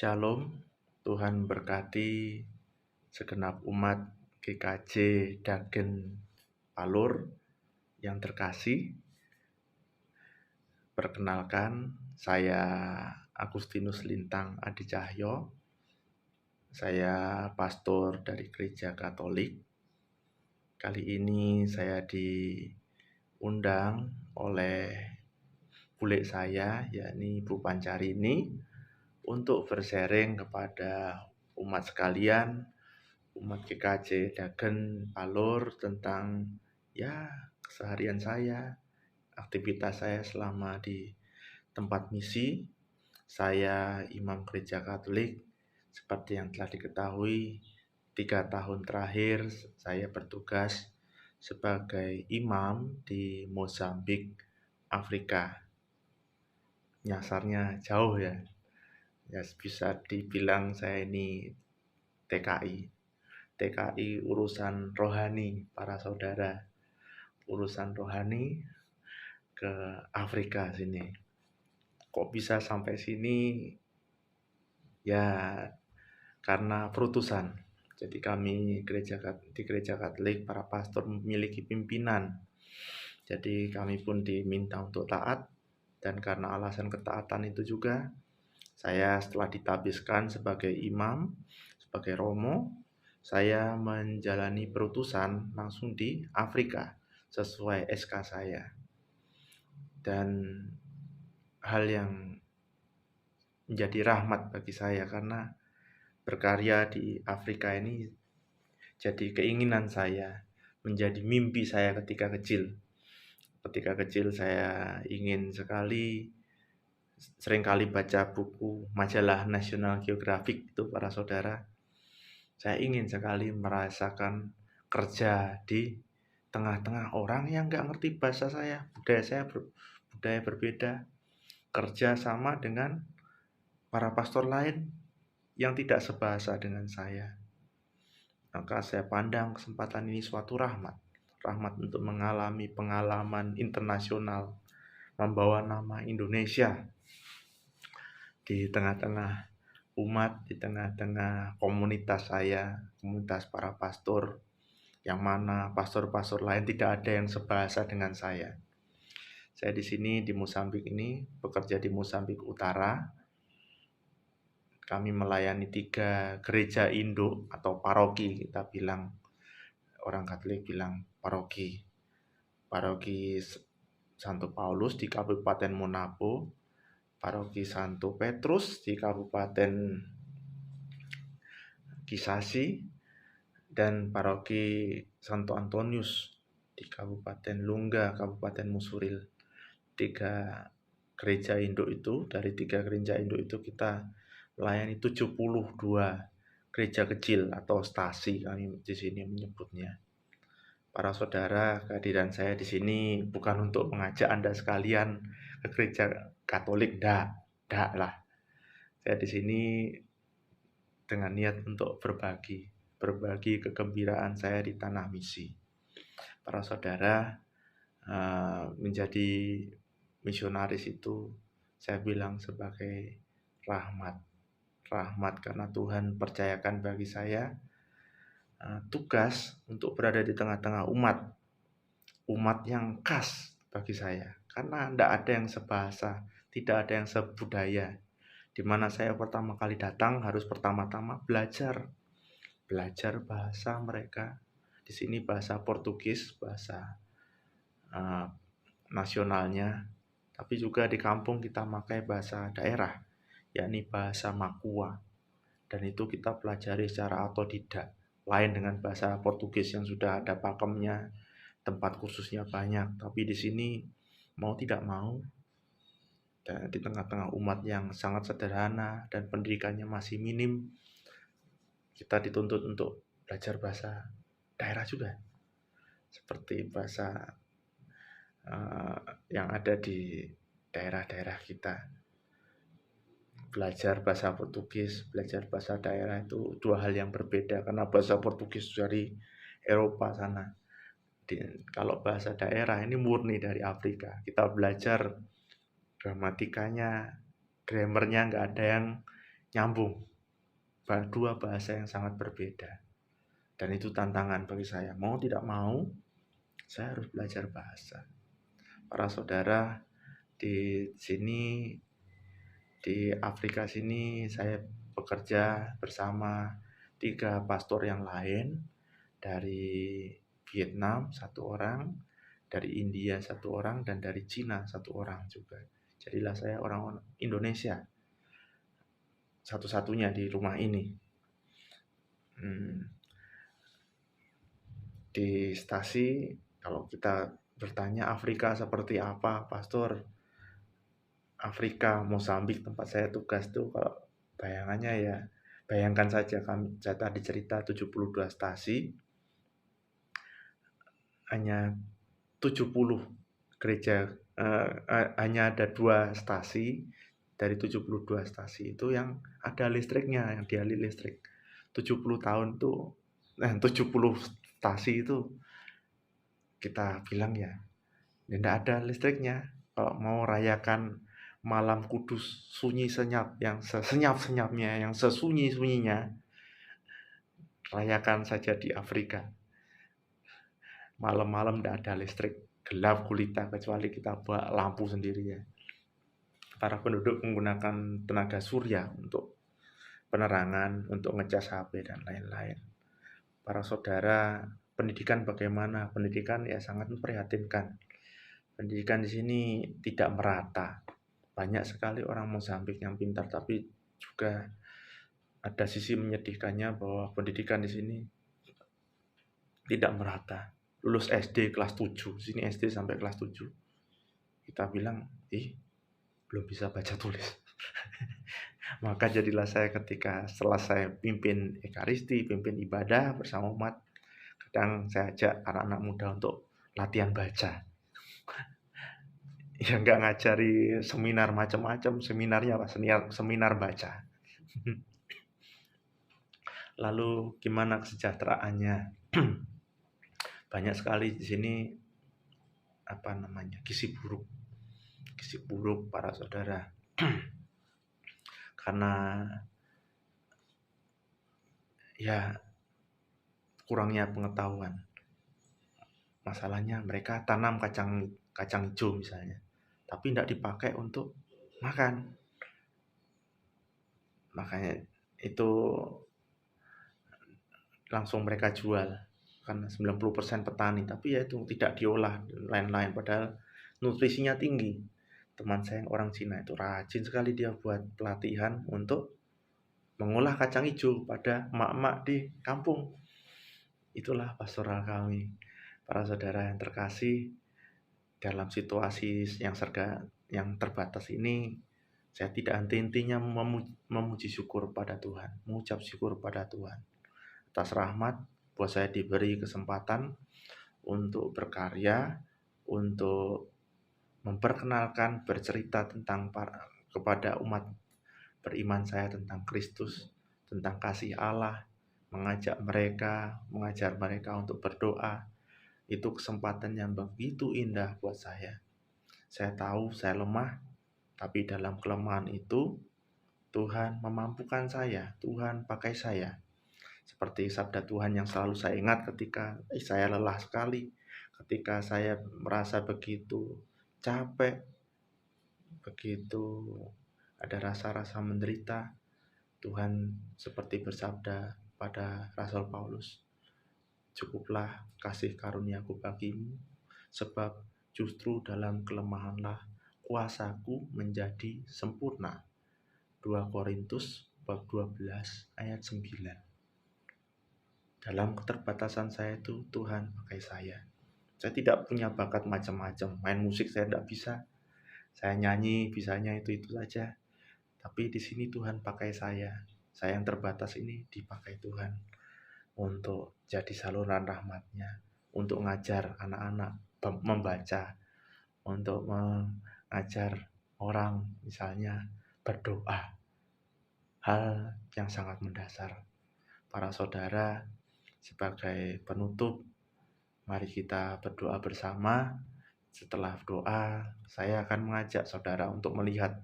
Shalom, Tuhan berkati segenap umat GKJ Dagen Alur yang terkasih. Perkenalkan, saya Agustinus Lintang Adi Cahyo. Saya pastor dari Gereja Katolik. Kali ini saya diundang oleh bule saya, yakni Bu Pancarini, untuk bersharing kepada umat sekalian, umat GKJ Dagen Alur tentang keseharian saya, aktivitas saya selama di tempat misi. Saya imam gereja Katolik. Seperti yang telah diketahui, 3 tahun terakhir saya bertugas sebagai imam di Mozambik, Afrika. Nyasarnya jauh ya. Bisa dibilang saya ini TKI urusan rohani para saudara, urusan rohani ke Afrika sini. Kok bisa sampai sini? Ya karena perutusan. Jadi kami di gereja Katolik, para pastor memiliki pimpinan. Jadi kami pun diminta untuk taat, dan karena alasan ketaatan itu juga saya setelah ditabiskan sebagai imam, sebagai romo, saya menjalani perutusan langsung di Afrika sesuai SK saya. Dan hal yang menjadi rahmat bagi saya karena berkarya di Afrika ini jadi keinginan saya, menjadi mimpi saya ketika kecil. Ketika kecil saya ingin sekali, seringkali baca buku majalah National Geographic itu para saudara. Saya ingin sekali merasakan kerja di tengah-tengah orang yang nggak ngerti bahasa saya, budaya berbeda, kerja sama dengan para pastor lain yang tidak sebahasa dengan saya. Maka saya pandang kesempatan ini suatu rahmat untuk mengalami pengalaman internasional, membawa nama Indonesia di tengah-tengah umat, di tengah-tengah komunitas saya, komunitas para pastor, yang mana pastor-pastor lain tidak ada yang sebahasa dengan saya. Saya di sini di Mozambik ini bekerja di Mozambik Utara. Kami melayani 3 gereja induk atau paroki, kita bilang, orang Katolik bilang paroki. Paroki Santo Paulus di Kabupaten Monabo, Paroki Santo Petrus di Kabupaten Kisasi, dan Paroki Santo Antonius di Kabupaten Lungga, Kabupaten Musuril. 3 gereja induk itu, dari 3 gereja induk itu kita melayani 72 gereja kecil atau stasi, kami di sini menyebutnya. Para saudara, kehadiran saya di sini bukan untuk mengajak Anda sekalian ke gereja Katolik, dak lah. Saya di sini dengan niat untuk berbagi kegembiraan saya di tanah misi. Para saudara, menjadi misionaris itu saya bilang sebagai rahmat karena Tuhan percayakan bagi saya tugas untuk berada di tengah-tengah umat yang khas bagi saya, karena tidak ada yang sebahasa, tidak ada yang sebudaya. Di mana saya pertama kali datang harus pertama-tama belajar bahasa mereka. Di sini bahasa Portugis, bahasa nasionalnya, tapi juga di kampung kita pakai bahasa daerah, yakni bahasa Makua, dan itu kita pelajari secara otodidak. Lain dengan bahasa Portugis yang sudah ada pakemnya, tempat kursusnya banyak. Tapi di sini mau tidak mau, dan di tengah-tengah umat yang sangat sederhana dan pendidikannya masih minim, kita dituntut untuk belajar bahasa daerah juga, seperti bahasa yang ada di daerah-daerah kita. Belajar bahasa Portugis, belajar bahasa daerah itu 2 hal yang berbeda, karena bahasa Portugis dari Eropa sana. Kalau bahasa daerah ini murni dari Afrika. Kita belajar gramatikanya, grammarnya nggak ada yang nyambung. Dua bahasa yang sangat berbeda. Dan itu tantangan bagi saya. Mau tidak mau, saya harus belajar bahasa. Para saudara, di sini, di Afrika sini, saya bekerja bersama 3 pastor yang lain. Dari Vietnam 1 orang, dari India 1 orang, dan dari Cina 1 orang juga. Jadilah saya orang Indonesia satu-satunya di rumah ini. Di stasi, kalau kita bertanya Afrika seperti apa, Pastor? Afrika, Mozambik tempat saya tugas tuh, kalau bayangannya ya, bayangkan saja saya tadi cerita 72 stasi, hanya 70 gereja, hanya ada 2 stasi dari 72 stasi itu yang ada listriknya, yang dialiri listrik. 70 tahun tuh, 70 stasi itu kita bilang ya tidak ada listriknya. Kalau mau rayakan malam kudus sunyi senyap, yang sesenyap-senyapnya, yang sesunyi-sunyinya, rayakan saja di Afrika. Malam-malam tidak ada listrik, gelap gulita, kecuali kita bawa lampu sendiri ya. Para penduduk menggunakan tenaga surya untuk penerangan, untuk ngecas HP dan lain-lain. Para saudara, pendidikan bagaimana? Pendidikan ya sangat memprihatinkan. Pendidikan di sini tidak merata. Banyak sekali orang Mozambik yang pintar, tapi juga ada sisi menyedihkannya bahwa pendidikan di sini tidak merata. Lulus SD kelas 7, sini SD sampai kelas 7. Kita bilang, belum bisa baca tulis. Maka jadilah saya ketika setelah saya pimpin Ekaristi, pimpin ibadah bersama umat, kadang saya ajak anak-anak muda untuk latihan baca. Ya nggak ngajari seminar macam-macam, seminarnya apa? Seminar baca. Lalu gimana kesejahteraannya? Banyak sekali di sini gizi buruk para saudara. Karena ya kurangnya pengetahuan. Masalahnya mereka tanam kacang hijau misalnya, tapi tidak dipakai untuk makan. Makanya itu langsung mereka jual, karena 90% petani, tapi ya itu tidak diolah lain-lain, padahal nutrisinya tinggi. Teman saya yang orang Cina itu rajin sekali, dia buat pelatihan untuk mengolah kacang hijau pada emak-emak di kampung. Itulah pastoral kami. Para saudara yang terkasih, dalam situasi yang terbatas ini, saya tidak henti-hentinya memuji syukur pada Tuhan, mengucap syukur pada Tuhan atas rahmat buat saya diberi kesempatan untuk berkarya, untuk memperkenalkan, bercerita kepada umat beriman saya tentang Kristus, tentang kasih Allah, mengajar mereka untuk berdoa. Itu kesempatan yang begitu indah buat saya. Saya tahu saya lemah, tapi dalam kelemahan itu Tuhan memampukan saya, Tuhan pakai saya. Seperti sabda Tuhan yang selalu saya ingat ketika saya lelah sekali, ketika saya merasa begitu capek, begitu ada rasa-rasa menderita, Tuhan seperti bersabda pada Rasul Paulus, cukuplah kasih karuniaku bagimu, sebab justru dalam kelemahanlah kuasaku menjadi sempurna. 2 Korintus bab 12 ayat 9. Dalam keterbatasan saya itu Tuhan pakai saya. Saya tidak punya bakat macam-macam. Main musik saya tidak bisa. Saya nyanyi bisanya itu saja. Tapi di sini Tuhan pakai saya. Saya yang terbatas ini dipakai Tuhan untuk jadi saluran rahmat-Nya, untuk ngajar anak-anak membaca, untuk mengajar orang misalnya berdoa. Hal yang sangat mendasar. Para saudara, sebagai penutup, mari kita berdoa bersama. Setelah doa, saya akan mengajak saudara untuk melihat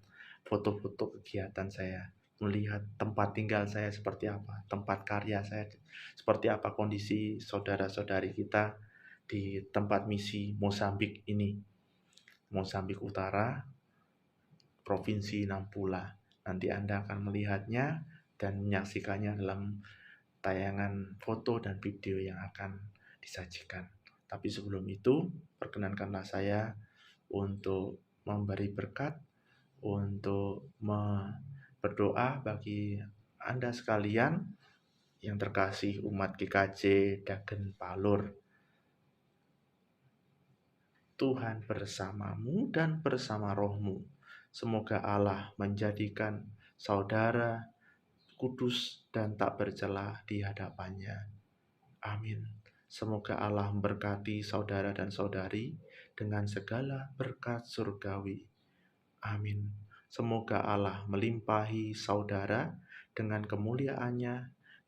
foto-foto kegiatan saya melihat tempat tinggal saya seperti apa, tempat karya saya seperti apa, kondisi saudara-saudari kita di tempat misi Mozambik ini, Mozambik Utara, Provinsi Nampula. Nanti Anda akan melihatnya dan menyaksikannya dalam tayangan foto dan video yang akan disajikan. Tapi sebelum itu, perkenankanlah saya untuk memberi berkat, untuk berdoa bagi Anda sekalian yang terkasih umat GKJ Dagen Palur. Tuhan bersamamu dan bersama rohmu. Semoga Allah menjadikan saudara kudus dan tak bercela di hadapannya. Amin. Semoga Allah memberkati saudara dan saudari dengan segala berkat surgawi. Amin. Semoga Allah melimpahi saudara dengan kemuliaannya,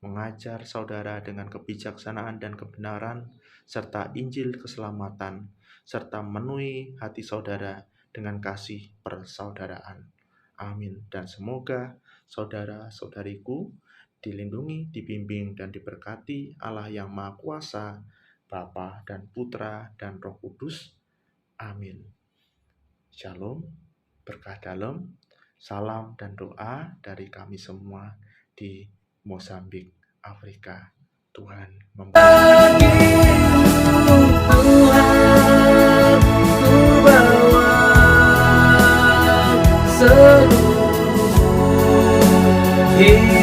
mengajar saudara dengan kebijaksanaan dan kebenaran, serta Injil keselamatan, serta memenuhi hati saudara dengan kasih persaudaraan. Amin. Dan semoga saudara-saudariku dilindungi, dibimbing, dan diberkati Allah yang Maha Kuasa, Bapa dan Putra dan Roh Kudus. Amin. Shalom, berkah dalam, salam dan doa dari kami semua di Mozambik, Afrika. Tuhan memberkati. Tuhan, ku bawa seluruh hidup.